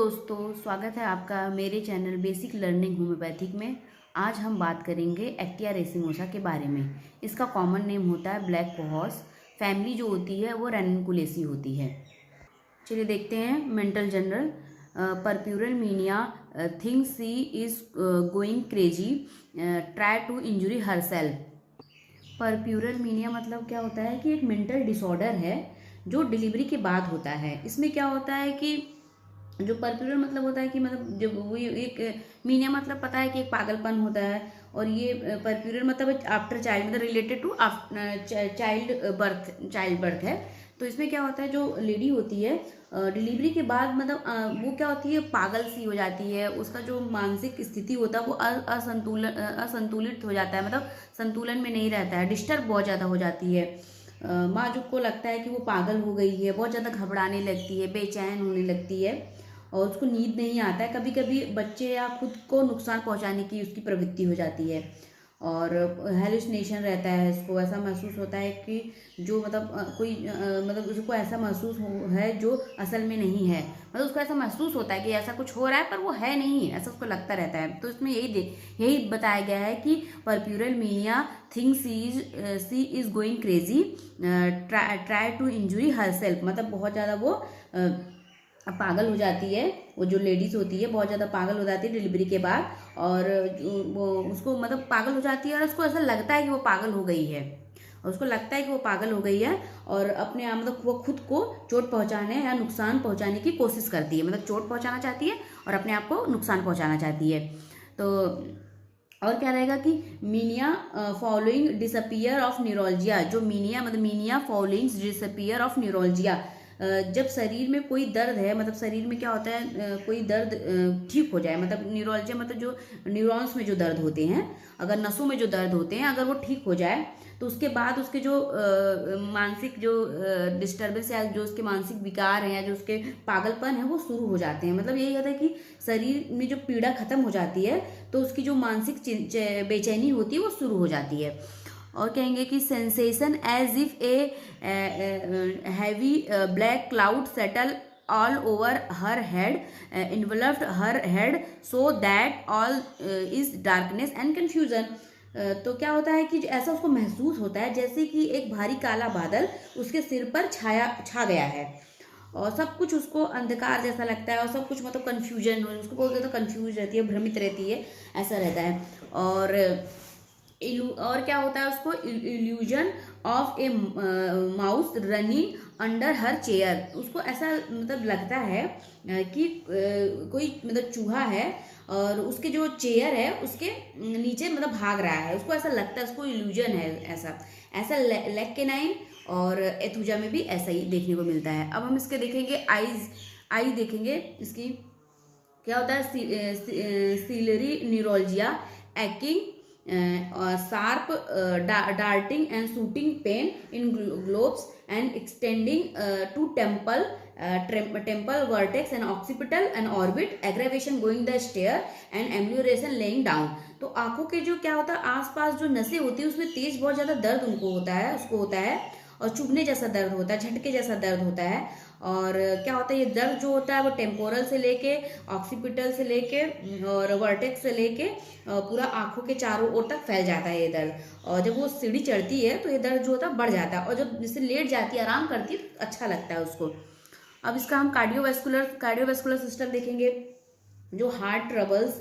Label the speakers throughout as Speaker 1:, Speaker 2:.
Speaker 1: दोस्तों, स्वागत है आपका मेरे चैनल बेसिक लर्निंग होम्योपैथिक में। आज हम बात करेंगे एक्टिया रेसिमोसा के बारे में। इसका कॉमन नेम होता है ब्लैक कोहॉर्स। फैमिली जो होती है वो रैनिनकुलेसी होती है। चलिए देखते हैं mental general. Puerperal mania think she is going crazy, try to injury her self. Puerperal mania मतलब क्या होता है कि एक मेंटल डिसऑर्डर है जो डिलीवरी के बाद होता है। इसमें क्या होता है कि जो परप्यूरल मतलब होता है कि मतलब जब वो एक मीनिया मतलब पता है कि एक पागलपन होता है। और ये परप्यूरल मतलब आफ्टर चाइल्ड मतलब रिलेटेड टू चाइल्ड बर्थ है। तो इसमें क्या होता है, जो लेडी होती है डिलीवरी के बाद मतलब वो क्या होती है, पागल सी हो जाती है। उसका जो मानसिक स्थिति होता है वो असंतुलित हो जाता है, मतलब संतुलन में नहीं रहता है, डिस्टर्ब बहुत ज़्यादा हो जाती है। माँ जो को लगता है कि वो पागल हो गई है, बहुत ज़्यादा घबराने लगती है, बेचैन होने लगती है और उसको नींद नहीं आता है। कभी कभी बच्चे या खुद को नुकसान पहुंचाने की उसकी प्रवृत्ति हो जाती है। और हेलुसिनेशन रहता है। इसको ऐसा महसूस होता है कि जो मतलब मतलब उसको ऐसा महसूस है जो असल में नहीं है। मतलब उसको ऐसा महसूस होता है कि ऐसा कुछ हो रहा है पर वो है नहीं, ऐसा उसको लगता रहता है। तो इसमें यही बताया गया है कि puerperal mania think she is going crazy, try to injury her self. मतलब बहुत ज़्यादा वो पागल हो जाती है। वो जो लेडीज़ होती है बहुत ज़्यादा पागल हो जाती है डिलीवरी के बाद। और वो उसको मतलब पागल हो जाती है और उसको ऐसा लगता है कि वो पागल हो गई है। और उसको लगता है कि वो पागल हो गई है और अपने आप मतलब वो खुद को चोट पहुंचाने या नुकसान पहुंचाने की कोशिश करती है। मतलब चोट पहुंचाना चाहती है और अपने आप को नुकसान पहुंचाना चाहती है। तो और क्या रहेगा कि mania following disappear of neuroglia. जो मीनिया मतलब mania following disappear of neuroglia. जब शरीर में कोई दर्द है, मतलब शरीर में क्या होता है, कोई दर्द ठीक हो जाए, मतलब न्यूरोलजिया मतलब जो न्यूरॉन्स में जो दर्द होते हैं, अगर नसों में जो दर्द होते हैं अगर वो ठीक हो जाए तो उसके बाद उसके जो मानसिक जो डिस्टर्बेंस या जो उसके मानसिक विकार हैं या जो उसके पागलपन है वो शुरू हो जाते हैं। मतलब यही होता है कि शरीर में जो पीड़ा खत्म हो जाती है तो उसकी जो मानसिक बेचैनी होती है वो शुरू हो जाती है। और कहेंगे कि sensation as if a heavy black cloud settle all over her head, enveloped her head so that all is darkness and confusion। तो क्या होता है कि ऐसा उसको महसूस होता है जैसे कि एक भारी काला बादल उसके सिर पर छा गया है और सब कुछ उसको अंधकार जैसा लगता है और सब कुछ मतलब कंफ्यूजन, उसको बहुत ज़्यादा कंफ्यूज रहती है, भ्रमित रहती है, ऐसा रहता है। और क्या होता है, उसको illusion of A mouse running under her chair. उसको ऐसा मतलब लगता है कि कोई मतलब चूहा है और उसके जो चेयर है उसके नीचे मतलब भाग रहा है। उसको ऐसा लगता है, उसको इल्यूजन है ऐसा। ऐसा लेग केनाइन और एथुजा में भी ऐसा ही देखने को मिलता है। अब हम इसके देखेंगे आई देखेंगे इसकी क्या होता है। Ciliary neuroglia acting sharp darting and shooting pain in globes and extending to temple vertex and occipital and orbit, aggravation going the stair and amelioration laying down। तो आंखों के जो क्या होता है आसपास जो नसें होती है उसमें तेज बहुत ज्यादा दर्द उसको होता है और चुभने जैसा दर्द होता है, झटके जैसा दर्द होता है। और क्या होता है, ये दर्द जो होता है वो टेम्पोरल से लेके ऑक्सीपिटल से लेके और वर्टेक्स से लेके पूरा आंखों के चारों ओर तक फैल जाता है ये दर्द। और जब वो सीढ़ी चढ़ती है तो ये दर्द जो होता है बढ़ जाता है और जब जिससे लेट जाती है, आराम करती है तो अच्छा लगता है उसको। अब इसका हम कार्डियोवेस्कुलर सिस्टम देखेंगे। जो heart troubles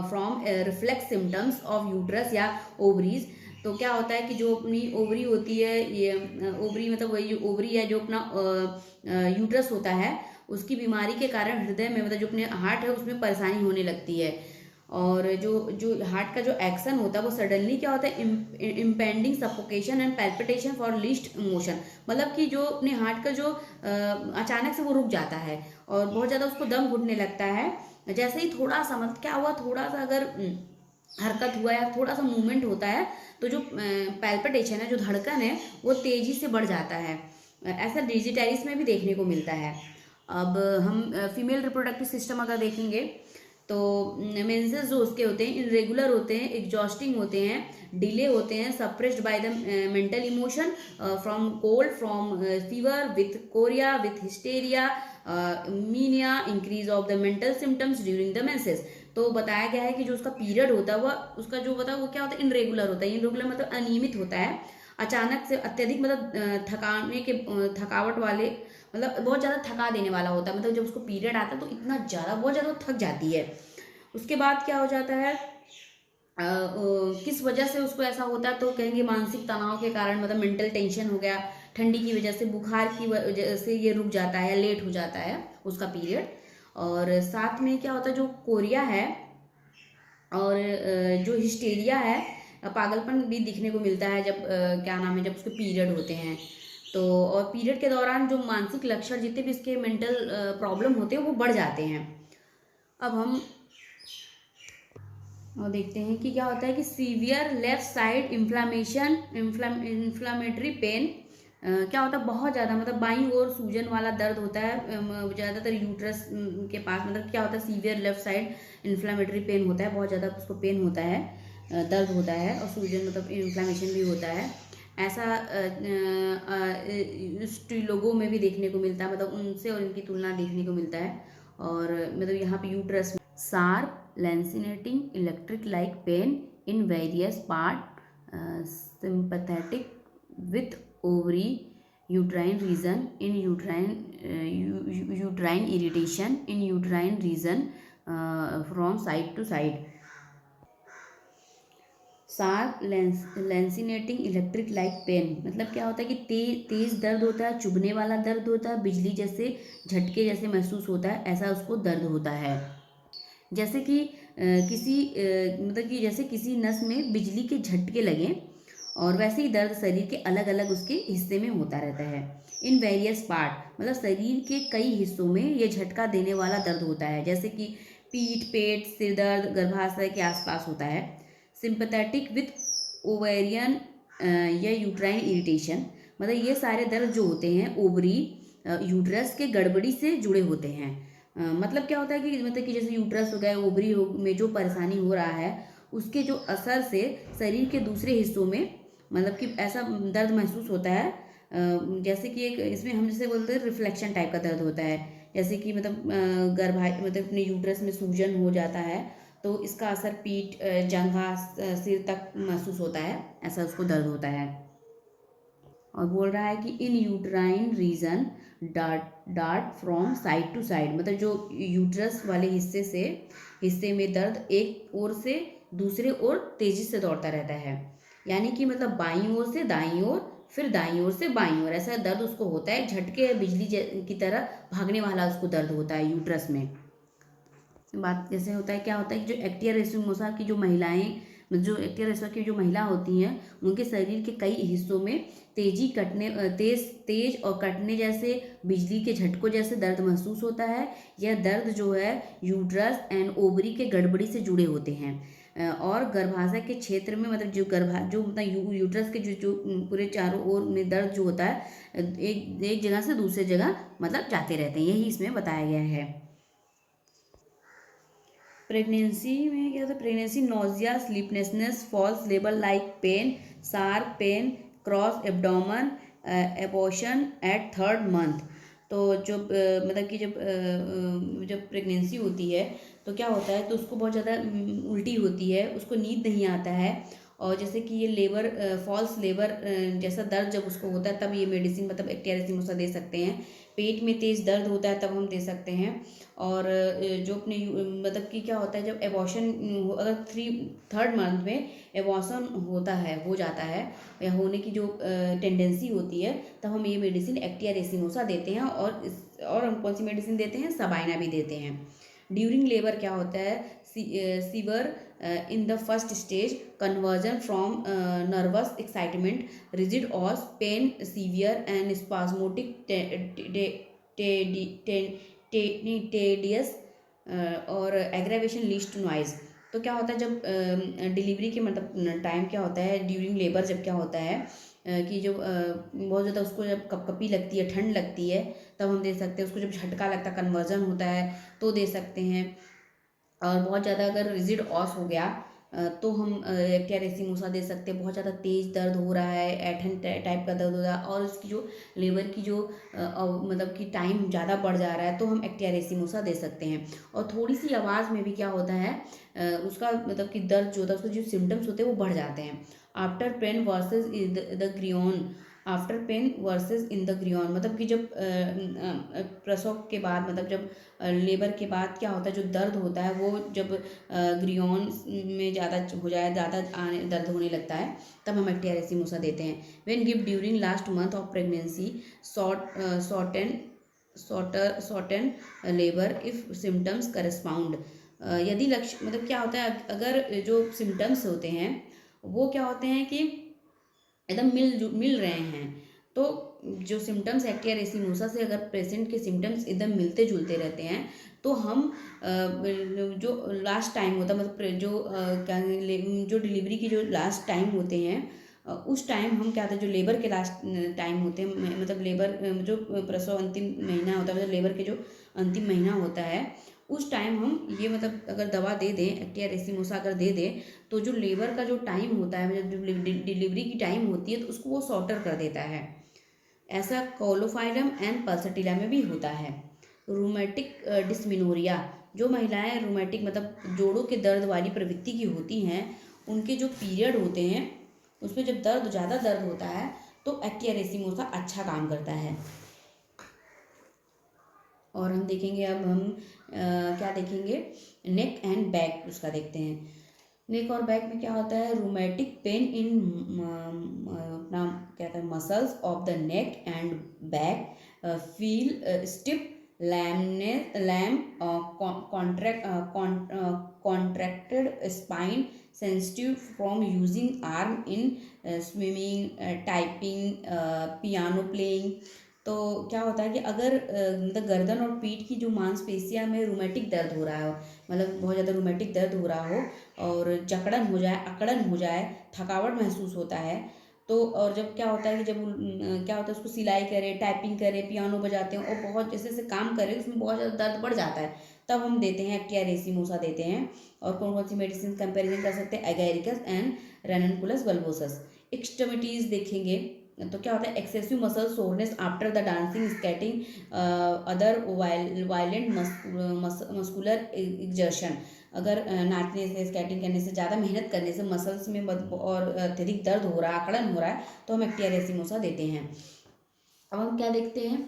Speaker 1: from reflex symptoms of uterus या ओवरीज। तो क्या होता है कि जो अपनी ओवरी होती है, ये ओवरी मतलब वही जो ओवरी है जो अपना यूट्रस होता है, उसकी बीमारी के कारण हृदय में मतलब जो अपने हार्ट है उसमें परेशानी होने लगती है। और जो जो हार्ट का जो एक्शन होता है वो सडनली क्या होता है, impending suffocation and palpitation for least motion. मतलब कि जो अपने हार्ट का जो अचानक से वो रुक जाता है और बहुत ज़्यादा उसको दम घुटने लगता है। जैसे ही थोड़ा सा मतलब क्या हुआ, थोड़ा सा अगर हरकत हुआ या थोड़ा सा मूवमेंट होता है तो जो पैल्पिटेशन है, जो धड़कन है वो तेजी से बढ़ जाता है। ऐसा डिजिटाइज में भी देखने को मिलता है। अब हम फीमेल रिप्रोडक्टिव सिस्टम अगर देखेंगे तो मेंसेस जो उसके होते हैं इरेगुलर होते हैं, एग्जॉस्टिंग होते हैं, डिले होते हैं, suppressed by the mental emotion, from cold, from fever, with Korea, with hysteria, mania, increase of the mental symptoms during the menses. तो बताया गया है कि जो उसका पीरियड होता है वह उसका जो होता है वो क्या होता है, इनरेगुलर होता है। इनरेगुलर मतलब अनियमित होता है, अचानक से अत्यधिक मतलब थकावट वाले, मतलब बहुत ज़्यादा थका देने वाला होता है। मतलब जब उसको पीरियड आता है तो इतना ज़्यादा बहुत ज़्यादा थक जाती है। उसके बाद क्या हो जाता है, किस वजह से उसको ऐसा होता है, तो कहेंगे मानसिक तनाव के कारण, मतलब मेंटल टेंशन हो गया, ठंडी की वजह से, बुखार की वजह से ये रुक जाता है, लेट हो जाता है उसका पीरियड। और साथ में क्या होता है, जो कोरिया है और जो हिस्टेरिया है, पागलपन भी दिखने को मिलता है जब क्या नाम है, जब उसके पीरियड होते हैं। तो और पीरियड के दौरान जो मानसिक लक्षण जितने भी इसके मेंटल प्रॉब्लम होते हैं वो बढ़ जाते हैं। अब हम और देखते हैं कि क्या होता है कि severe left side inflammation, inflammatory pain, क्या होता है बहुत ज़्यादा, मतलब बाईं ओर सूजन वाला दर्द होता है, ज़्यादातर यूट्रस के पास। मतलब क्या होता है, severe left side inflammatory pain होता है, बहुत ज़्यादा उसको पेन होता है, दर्द होता है, और सूजन मतलब इन्फ्लामेशन भी होता है। ऐसा लोगों में भी देखने को मिलता है, मतलब उनसे और इनकी तुलना देखने को मिलता है। और मतलब यहाँ पे uterus sharp lancinating electric like pain in various part, sympathetic with ovary uterine region, in uterine irritation in uterine region, from side to side, sharp lancinating electric like pain, मतलब क्या होता है कि तेज दर्द होता है, चुभने वाला दर्द होता है, बिजली जैसे झटके जैसे महसूस होता है, ऐसा उसको दर्द होता है। जैसे कि मतलब कि जैसे किसी नस में बिजली के झटके लगें, और वैसे ही दर्द शरीर के अलग अलग उसके हिस्से में होता रहता है। इन वेरियस पार्ट मतलब शरीर के कई हिस्सों में ये झटका देने वाला दर्द होता है, जैसे कि पीठ, पेट, सिर दर्द गर्भाशय के आसपास होता है। सिंपैथेटिक विथ ओवेरियन या यूट्राइन इरिटेशन, मतलब ये सारे दर्द जो होते हैं ओवरी यूट्रस के गड़बड़ी से जुड़े होते हैं। मतलब क्या होता है कि मतलब कि जैसे यूट्रस हो गया, ओवरी में जो परेशानी हो रहा है उसके जो असर से शरीर के दूसरे हिस्सों में मतलब कि ऐसा दर्द महसूस होता है, जैसे कि एक इसमें हम जैसे बोलते हैं रिफ्लेक्शन टाइप का दर्द होता है। जैसे कि मतलब मतलब अपने यूट्रस में सूजन हो जाता है तो इसका असर पीठ, जंघा, सिर तक महसूस होता है, ऐसा उसको दर्द होता है। और बोल रहा है कि in uterine region dart from side to side, मतलब जो यूट्रस वाले हिस्से में दर्द एक ओर से दूसरे ओर तेजी से दौड़ता रहता है। यानी कि मतलब बाईं ओर से दाईं ओर, फिर दाईं ओर से बाईं ओर, ऐसा दर्द उसको होता है। झटके बिजली की तरह भागने वाला उसको दर्द होता है यूट्रस में। बात जैसे होता है, क्या होता है कि जो एक्टिया रेसमोसा की जो महिलाएं, जो एक्टिया रेसमोसा की जो महिला होती हैं उनके शरीर के कई हिस्सों में तेज और कटने जैसे बिजली के झटकों जैसे दर्द महसूस होता है। यह दर्द जो है यूट्रस एंड ओवरी के गड़बड़ी से जुड़े होते हैं, और गर्भाशय के क्षेत्र में, मतलब जो मतलब यूट्रस के जो पूरे चारों ओर में दर्द जो होता है एक जगह से दूसरे जगह मतलब जाते रहते हैं, यही इसमें बताया गया है। प्रेगनेंसी में क्या होता है, pregnancy nausea, sleeplessness, false labour like pain, sharp pain, cross abdomen, abortion at third month. तो जो मतलब कि जब प्रेगनेंसी होती है तो क्या होता है, तो उसको बहुत ज़्यादा उल्टी होती है, उसको नींद नहीं आता है, और जैसे कि ये लेबर, फॉल्स लेबर जैसा दर्द जब उसको होता है तब ये मेडिसिन मतलब एक्टियारेसिमोसा दे सकते हैं। पेट में तेज़ दर्द होता है तब हम दे सकते हैं। और जो अपने मतलब कि क्या होता है, जब एबॉर्शन अगर थर्ड मंथ में एबॉर्शन होता है, हो जाता है या होने की जो टेंडेंसी होती है, तब हम ये मेडिसिन एक्टिया रेसिनोसा देते हैं। और हम कौन सी मेडिसिन देते हैं, सबाइना भी देते हैं। ड्यूरिंग लेबर क्या होता है, severe in the first stage, conversion from nervous excitement, rigid os, pain severe and spasmodic tedious, और एग्रेवेशन लीड्स टू नॉइज। तो क्या होता है, जब डिलीवरी के मतलब टाइम क्या होता है, ड्यूरिंग लेबर जब क्या होता है कि जो बहुत ज़्यादा उसको जब कपकपी लगती है, ठंड लगती है, तब हम दे सकते हैं। उसको जब झटका लगता है, कन्वर्जन होता है तो दे सकते हैं। और बहुत ज़्यादा अगर रिजिड ऑस हो गया तो हम एक्टिया दे सकते हैं। बहुत ज़्यादा तेज़ दर्द हो रहा है, ऐंठन टाइप का दर्द हो रहा है और उसकी जो लेबर की जो मतलब कि टाइम ज़्यादा बढ़ जा रहा है तो हम एक्टिया दे सकते हैं। और थोड़ी सी आवाज़ में भी क्या होता है उसका मतलब कि दर्द जो होता है उसके जो सिम्टम्स होते हैं वो बढ़ जाते हैं। After pain worse the groin, after pain worse in the groin, मतलब कि जब प्रसव के बाद मतलब जब लेबर के बाद क्या होता है जो दर्द होता है वो जब ग्रियोन में ज़्यादा हो जाए, ज़्यादा आने दर्द होने लगता है तब हम एक्टिया देते हैं। When give during last month of pregnancy, shorten labour if symptoms correspond. यदि लक्ष्य मतलब क्या होता है अगर जो सिम्टम्स होते हैं वो क्या होते हैं कि एकदम मिल रहे हैं, तो जो सिम्टम्स एक्टिया रेसिनोसा से अगर पेशेंट के सिम्टम्स एकदम मिलते जुलते रहते हैं तो हम जो लास्ट टाइम होता है मतलब जो क्या जो डिलीवरी की जो लास्ट टाइम होते हैं उस टाइम हम क्या होता है जो लेबर के लास्ट टाइम होते हैं मतलब लेबर जो प्रसव अंतिम महीना होता है मतलब लेबर के जो अंतिम महीना होता है उस टाइम हम ये मतलब अगर दवा दे दें एक्टिया रेसिमोसा अगर दे दें तो जो लेबर का जो टाइम होता है मतलब डिलीवरी की टाइम होती है तो उसको वो शॉर्टर कर देता है। ऐसा कोलोफाइलम एंड पल्सटिला में भी होता है। रूमेटिक डिस्मिनोरिया, जो महिलाएं रूमेटिक मतलब जोड़ों के दर्द वाली प्रवृत्ति की होती हैं उनके जो पीरियड होते हैं उसमें जब ज़्यादा दर्द होता है तो एक्टिया रेसिमोसा अच्छा काम करता है। और हम देखेंगे अब हम क्या देखेंगे, नेक एंड बैक उसका देखते हैं। नेक और बैक में क्या होता है, रूमेटिक पेन इन अपना क्या कहता है muscles of the neck and back, feel stiff lame contracted spine, sensitive from using arm in swimming, typing, piano playing. तो क्या होता है कि अगर मतलब गर्दन और पीठ की जो मांसपेशियां में रूमेटिक दर्द हो रहा हो, मतलब बहुत ज़्यादा रूमेटिक दर्द हो रहा हो और जकड़न हो जाए, अकड़न हो जाए, थकावट महसूस होता है तो, और जब क्या होता है कि जब क्या होता है उसको सिलाई करे, टाइपिंग करे, पियानो बजाते हैं और बहुत जैसे जैसे काम करे उसमें बहुत ज़्यादा दर्द बढ़ जाता है तब हम देते हैं एक्टिया रेसिमोसा देते हैं। और कौन कौन सी मेडिसिन कंपेरिजन कर सकते हैं, एगैरिकस एंड रेननकुलस बल्बोसस। एक्सट्रीमिटीज़ देखेंगे तो क्या होता है, excessive muscle soreness after the dancing, skating, other violent muscular exertion. अगर नाचने से, स्केटिंग करने से, ज़्यादा मेहनत करने से मसल्स में और अत्यधिक दर्द हो रहा है, अकड़न हो रहा है तो हम एक्टिया रेसिमोसा देते हैं। अब हम क्या देखते हैं,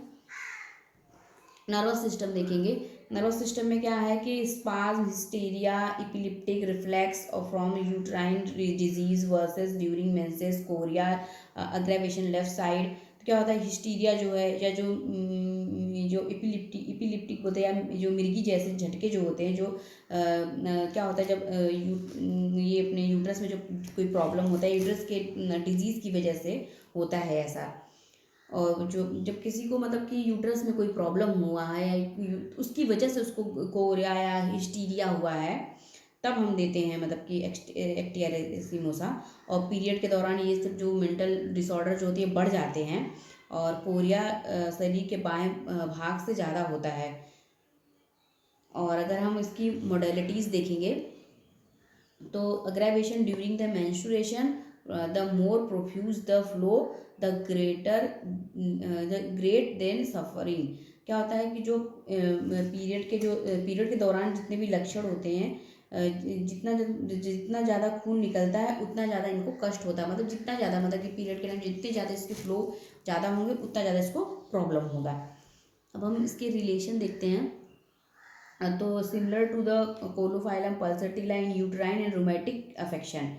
Speaker 1: नर्वस सिस्टम देखेंगे। नर्वस सिस्टम में क्या है कि स्पाज्म, हिस्टीरिया, इपिलिप्टिक रिफ्लेक्स और from uterine disease worse during menses, chorea, aggravation left side. तो क्या होता है, हिस्टीरिया जो है या जो इपिलिप्टिक होते हैं या जो मिर्गी जैसे झटके जो होते हैं, जो क्या होता है जब ये अपने यूट्रस में जो कोई प्रॉब्लम होता है यूट्रस के डिजीज़ की वजह से होता है ऐसा। और जो जब किसी को मतलब कि यूट्रस में कोई प्रॉब्लम हुआ है या उसकी वजह से उसको कोरिया या हिस्टीरिया हुआ है तब हम देते हैं मतलब कि एक्टिया रेसिमोसा। और पीरियड के दौरान ये सब जो मेंटल डिसऑर्डर जो होती है बढ़ जाते हैं और कोरिया शरीर के बाएं भाग से ज़्यादा होता है। और अगर हम इसकी मोडेलिटीज़ देखेंगे तो aggravation during the menstruation, the more profuse the flow the great then suffering. क्या होता है कि जो पीरियड के दौरान जितने भी लक्षण होते हैं जितना ज़्यादा खून निकलता है उतना ज़्यादा इनको कष्ट होता है, मतलब जितना ज़्यादा मतलब कि पीरियड के टाइम जितने ज़्यादा इसके फ्लो ज़्यादा होंगे उतना ज़्यादा इसको प्रॉब्लम होगा। अब हम इसके रिलेशन देखते हैं तो similar to the caulophyllum pulsatilla in uterine and rheumatic affection.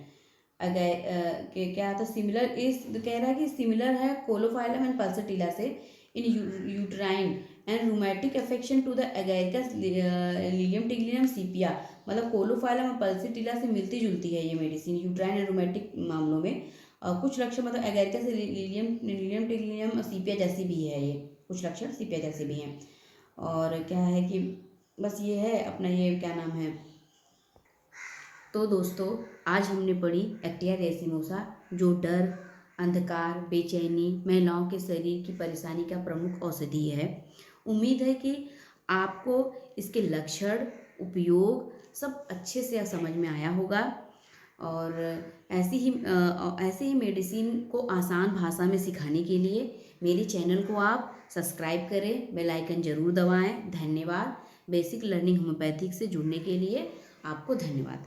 Speaker 1: अगर क्या था सिमिलर इस कह रहा है कि सिमिलर है कोलोफाइलम एंड पल्सटिला से in uterine and rheumatic affection to the agaricus lilium tiglium sepia. मतलब कोलोफाइलम और पल्सटिला से मिलती जुलती है ये मेडिसिन यूट्राइन एंड रूमेटिक मामलों में। कुछ लक्षण मतलब एगैरिकस लिलियम टिग्लियम सीपिया जैसी भी है, ये कुछ लक्षण सीपिया जैसे भी हैं। और क्या है कि बस ये है अपना ये क्या नाम है। तो दोस्तों आज हमने पढ़ी एक्टिया रेसिमोसा जो डर, अंधकार, बेचैनी, महिलाओं के शरीर की परेशानी का प्रमुख औषधि है। उम्मीद है कि आपको इसके लक्षण उपयोग सब अच्छे से समझ में आया होगा। और ऐसे ही मेडिसिन को आसान भाषा में सिखाने के लिए मेरे चैनल को आप सब्सक्राइब करें, बेल आइकन ज़रूर दबाएं। धन्यवाद। बेसिक लर्निंग होम्योपैथिक से जुड़ने के लिए आपको धन्यवाद।